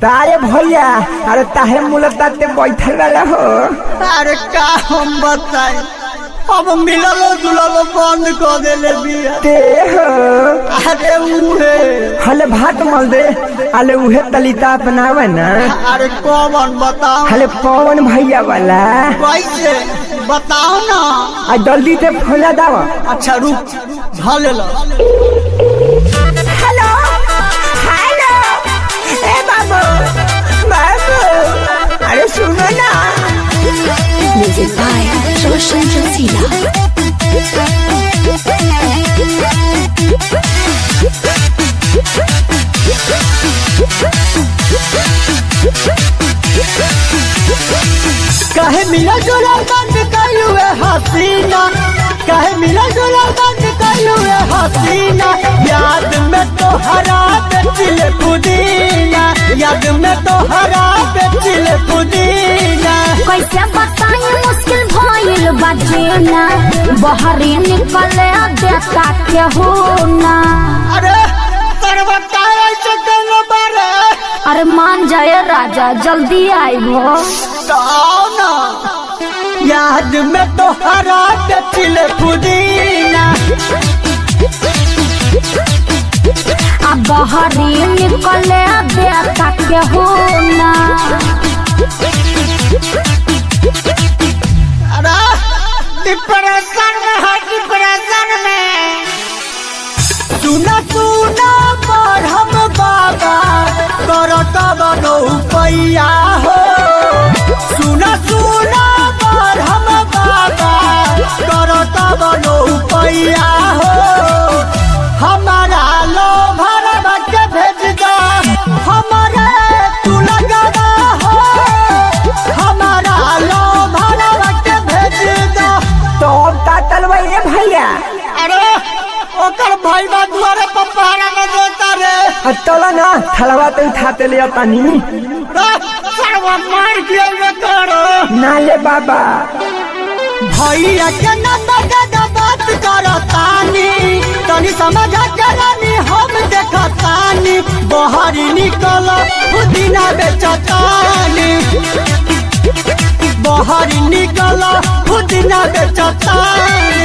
तारे भैया अरे ताहे मुलाकात बैठल वाला हो। अरे का हम बताई अब मिललो जुललो बंद कर देले बिया ते हो अरे उहे हले भात मल दे अले उहे तलिता बनावे ना। अरे कौन बताओ हले पवन भैया वाला कैसे बताओ ना। आ जल्दी से फोला दावा। अच्छा रुक भले लो। हेलो हेलो ए बाबू बाबू अरे सुनो ना। Music by Roshan Jasila. कहे मिला जुला बंद कलू है हसीना, कहे मिला जुला बंद कलू है हसीना। याद में तो हरा बेचिले पुदीना, याद में तो हरा बेचिले पुदीना। कैसे बताई मुश्किल भइल बजेना, बहरी निकले देता के हो ना। अरे सरवताया चकन बारे अरे मान जाए राजा जल्दी आइबो। आओ ना। याद में तो हरा बेचिले पुदीना, अब बहरी निकले देता के हो ना। अरे डिप्रेशन में है, डिप्रेशन में। सुना सुना पर हम बाबा करत बनो पैया हो। सुना सुना पर हम बाबा करत बनो पैया हो। हमारा लो भरवा के भेज दो, हमारे तू लगना हो। हमारा लो भरवा के भेज दो। तो अब का तलवाई रे भैया। अरे ओकर भाई बा दुआरे पर पहरा न देता रे। चलो ना थलवा तो उठाते ले पानी सरवा मार दिया रे करो ना ले बाबा। भैया के नंबर का बात करतानी, तनी समझ करानी हम देखतानी। बहरी निकल पुदीना बेचतानी, बहरी निकल पुदीना बेचतानी।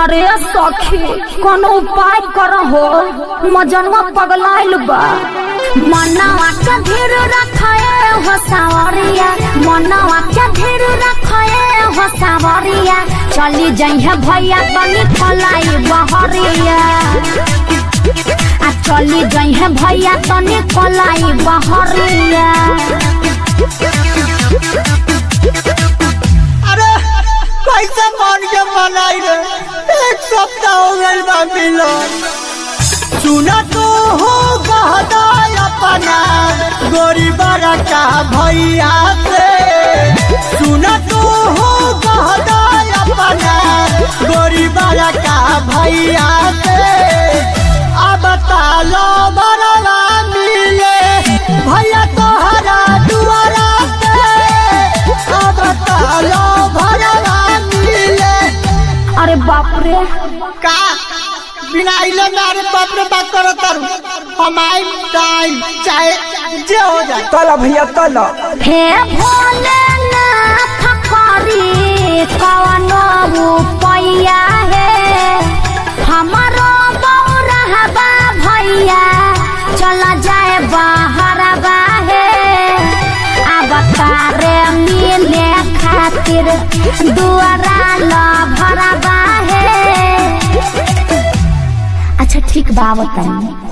अरे सखी कोनो उपाय करहो, मजनवा पगलाइल बा। मनवा के धीर रखाए हो सावरिया, मनवा के धीर रखाए हो सावरिया। चली जइहे भैया तनी पलाई बहरिया, आ चली जइहे भैया तनी पलाई बहरिया। अरे कैसे मन के मनाई रे, एक सप्ताह हो गइल बा मिलन। सुना तो हो कहदा अपना गोरी बड़ा का भैया से। सुना तो हो कहदा अपना गोरी बड़ा का भैया से। अब तालो बरवा मिले भैया तोहरा दुआरा पे। अब तालो भरवा मिले। अरे बाप रे का बिना इले मारे बाप रे बात करो तारू। हमारी टाइम चाहे जे हो जाए। चलो भैया चलो। हे भोलेनाथ करी कवनो उपाया है, हमारो बौरहबा भैया चला जाए बहरबा है। अब तारे मिले खातिर दुआरा ला भरबा है। अच्छा ठीक बात बताइए।